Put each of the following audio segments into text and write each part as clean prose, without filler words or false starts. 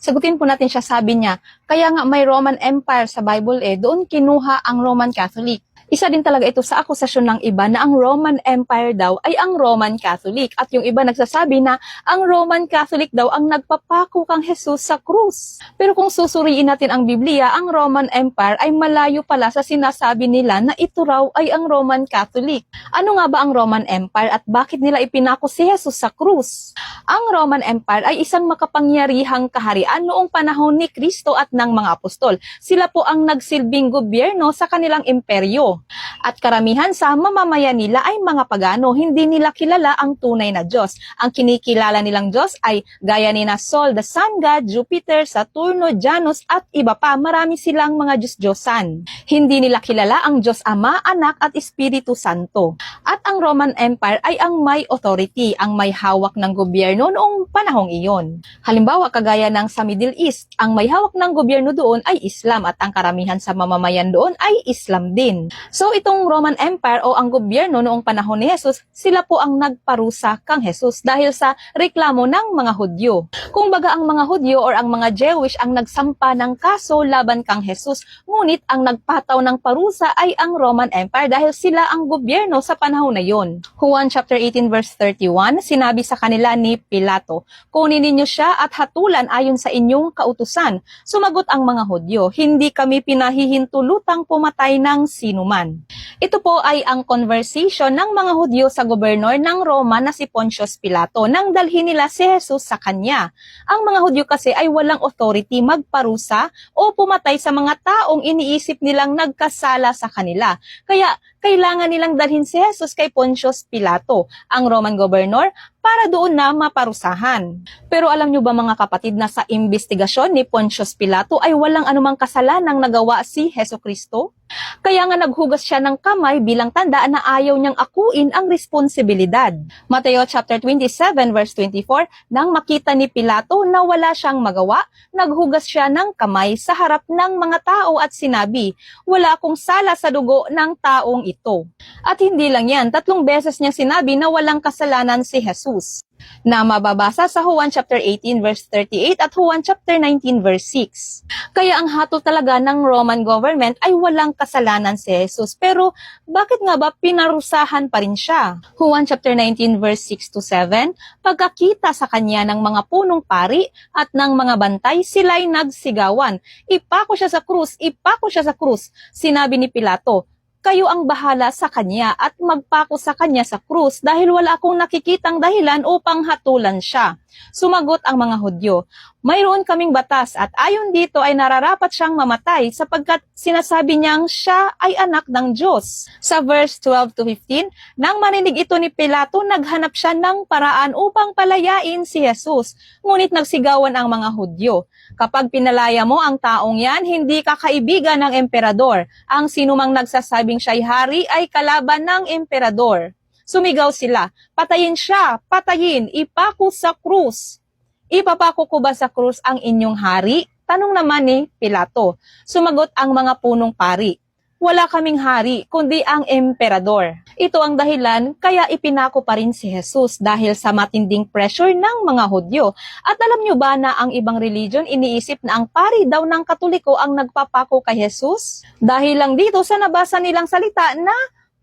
Sagutin po natin siya, sabi niya, kaya nga may Roman Empire sa Bible doon kinuha ang Roman Catholic. Isa din talaga ito sa akusasyon ng iba na ang Roman Empire daw ay ang Roman Catholic. At yung iba nagsasabi na ang Roman Catholic daw ang nagpapako kang Jesus sa krus. Pero kung susuriin natin ang Biblia, ang Roman Empire ay malayo pala sa sinasabi nila na ito raw ay ang Roman Catholic. Ano nga ba ang Roman Empire at bakit nila ipinako si Jesus sa krus? Ang Roman Empire ay isang makapangyarihang kaharian noong panahon ni Kristo at ng mga apostol. Sila po ang nagsilbing gobyerno sa kanilang imperyo. At karamihan sa mamamayan nila ay mga pagano, hindi nila kilala ang tunay na Diyos. Ang kinikilala nilang Diyos ay gaya ni na Sol, the Sun God, Jupiter, Saturno, Janus at iba pa. Marami silang mga Diyos-Diyosan. Hindi nila kilala ang Diyos Ama, Anak at Espiritu Santo. At ang Roman Empire ay ang may authority, ang may hawak ng gobyerno noong panahong iyon. Halimbawa, kagaya ng sa Middle East, ang may hawak ng gobyerno doon ay Islam at ang karamihan sa mamamayan doon ay Islam din. So itong Roman Empire o ang gobyerno noong panahon ni Jesus, sila po ang nagparusa kang Jesus dahil sa reklamo ng mga Hudyo. Kung baga ang mga Hudyo or ang mga Jewish ang nagsampa ng kaso laban kang Jesus, ngunit ang nagpataw ng parusa ay ang Roman Empire dahil sila ang gobyerno sa panahon na yon. Juan chapter 18 verse 31, sinabi sa kanila ni Pilato, kunin ninyo siya at hatulan ayon sa inyong kautusan. Sumagot ang mga Hudyo, hindi kami pinahihintulutang pumatay ng sinuman. Ito po ay ang conversation ng mga Hudyo sa gobernador ng Roma na si Pontius Pilato nang dalhin nila si Jesus sa kanya. Ang mga Hudyo kasi ay walang authority magparusa o pumatay sa mga taong iniisip nilang nagkasala sa kanila. Kaya kailangan nilang dalhin si Jesus kay Pontius Pilato, ang Roman governor, para doon na maparusahan. Pero alam nyo ba mga kapatid na sa investigasyon ni Pontius Pilato ay walang anumang kasalanang nagawa si Hesukristo? Kaya nga naghugas siya ng kamay bilang tanda na ayaw niyang akuin ang responsibilidad. Mateo chapter 27 verse 24, nang makita ni Pilato na wala siyang magawa, naghugas siya ng kamay sa harap ng mga tao at sinabi, wala akong sala sa dugo ng taong ito. At hindi lang yan, 3 beses niya sinabi na walang kasalanan si Jesus, na mababasa sa Juan chapter 18 verse 38 at Juan chapter 19 verse 6. Kaya ang hatol talaga ng Roman government ay walang kasalanan si Jesus. Pero bakit nga ba pinarusahan pa rin siya? Juan chapter 19 verse 6 to 7, pagkakita sa kanya ng mga punong pari at ng mga bantay, sila'y nagsigawan. Ipako siya sa krus, ipako siya sa krus. Sinabi ni Pilato, kayo ang bahala sa kanya at magpako sa kanya sa krus dahil wala akong nakikitang dahilan upang hatulan siya. Sumagot ang mga Hudyo, mayroon kaming batas at ayon dito ay nararapat siyang mamatay sapagkat sinasabi niyang siya ay anak ng Diyos. Sa verse 12 to 15, nang marinig ito ni Pilato, naghanap siya ng paraan upang palayain si Jesus. Ngunit nagsigawan ang mga Hudyo, kapag pinalaya mo ang taong yan, hindi ka kaibigan ng emperador. Ang sinumang nagsasabing siya'y hari ay kalaban ng emperador. Sumigaw sila, patayin siya, patayin, ipako sa krus. Ipapako ko ba sa krus ang inyong hari? Tanong naman ni Pilato. Sumagot ang mga punong pari, wala kaming hari, kundi ang emperador. Ito ang dahilan kaya ipinako pa rin si Jesus dahil sa matinding pressure ng mga Hudyo. At alam nyo ba na ang ibang religion iniisip na ang pari daw ng Katoliko ang nagpapako kay Jesus? Dahil lang dito sa nabasa nilang salita na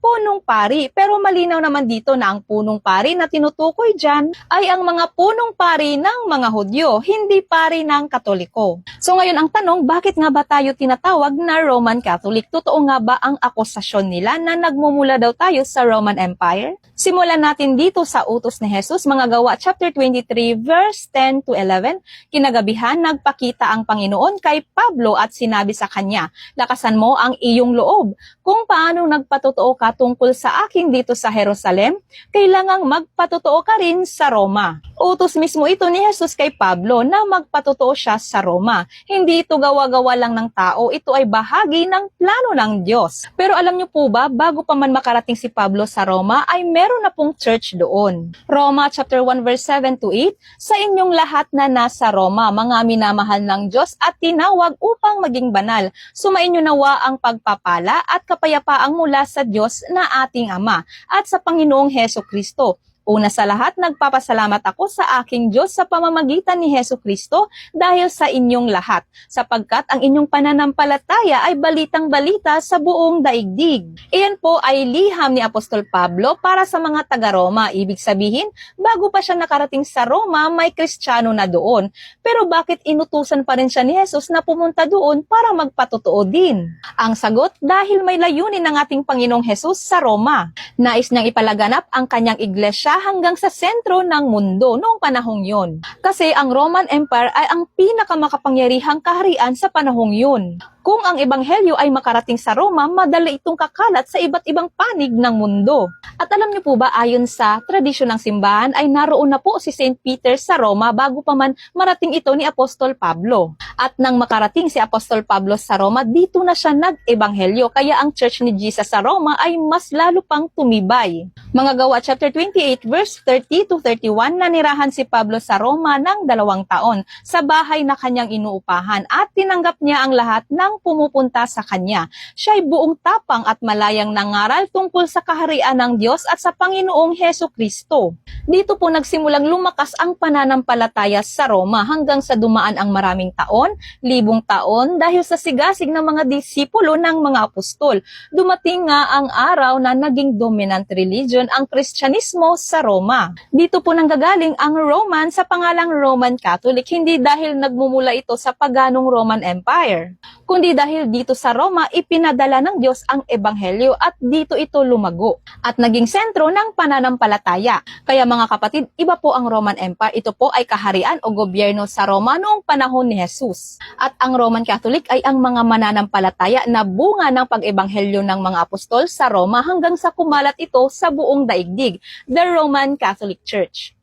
punong pari. Pero malinaw naman dito na ang punong pari na tinutukoy dyan ay ang mga punong pari ng mga Hudyo, hindi pari ng Katoliko. So ngayon ang tanong, bakit nga ba tayo tinatawag na Roman Catholic? Totoo nga ba ang akusasyon nila na nagmumula daw tayo sa Roman Empire? Simulan natin dito sa utos ni Jesus, mga Gawa chapter 23 verse 10 to 11. Kinagabihan, nagpakita ang Panginoon kay Pablo at sinabi sa kanya, lakasan mo ang iyong loob. Kung paano nagpatotoo ka tungkol sa akin dito sa Jerusalem, kailangang magpatotoo ka rin sa Roma. Utos mismo ito ni Jesus kay Pablo na magpatotoo siya sa Roma. Hindi ito gawa-gawa lang ng tao, ito ay bahagi ng plano ng Diyos. Pero alam niyo po ba, bago pa man makarating si Pablo sa Roma, ay meron na pong church doon. Roma chapter 1 verse 7 to 8, sa inyong lahat na nasa Roma, mga minamahal ng Diyos at tinawag upang maging banal, sumainyo nawa ang pagpapala at kapayapaang mula sa Diyos na ating Ama at sa Panginoong Hesukristo. Una sa lahat, nagpapasalamat ako sa aking Diyos sa pamamagitan ni Hesu Kristo dahil sa inyong lahat, sapagkat ang inyong pananampalataya ay balitang-balita sa buong daigdig. Iyan po ay liham ni Apostol Pablo para sa mga taga-Roma. Ibig sabihin, bago pa siya nakarating sa Roma, may Kristiyano na doon. Pero bakit inutusan pa rin siya ni Jesus na pumunta doon para magpatotoo din? Ang sagot, dahil may layunin ng ating Panginoong Jesus sa Roma. Nais niyang ipalaganap ang kanyang iglesia hanggang sa sentro ng mundo noong panahong yun. Kasi ang Roman Empire ay ang pinakamakapangyarihang kaharian sa panahong yun. Kung ang ebanghelyo ay makarating sa Roma, madali itong kakalat sa iba't ibang panig ng mundo. At alam niyo po ba, ayon sa tradisyon ng simbahan, ay naroon na po si St. Peter sa Roma bago pa man marating ito ni Apostol Pablo. At nang makarating si Apostol Pablo sa Roma, dito na siya nag-ebanghelyo, kaya ang Church ni Jesus sa Roma ay mas lalo pang tumibay. Mga Gawa chapter 28 verse 30 to 31, nanirahan si Pablo sa Roma ng 2 taon sa bahay na kanyang inuupahan at tinanggap niya ang lahat ng pumupunta sa kanya. Siya ay buong tapang at malayang nangaral tungkol sa kaharian ng Diyos at sa Panginoong Hesu Kristo. Dito po nagsimulang lumakas ang pananampalataya sa Roma hanggang sa dumaan ang maraming taon, libong taon dahil sa sigasig ng mga disipulo ng mga apostol. Dumating nga ang araw na naging dominant religion ang Kristyanismo sa Roma. Dito po nanggagaling ang Roman sa pangalang Roman Catholic, hindi dahil nagmumula ito sa paganong Roman Empire, kundi dahil dito sa Roma ipinadala ng Diyos ang ebanghelyo at dito ito lumago at naging sentro ng pananampalataya. Kaya mga kapatid, iba po ang Roman Empire. Ito po ay kaharian o gobyerno sa Roma noong panahon ni Jesus. At ang Roman Catholic ay ang mga mananampalataya na bunga ng pag-ebanghelyo ng mga apostol sa Roma hanggang sa kumalat ito sa buong daigdig, the Roman Catholic Church.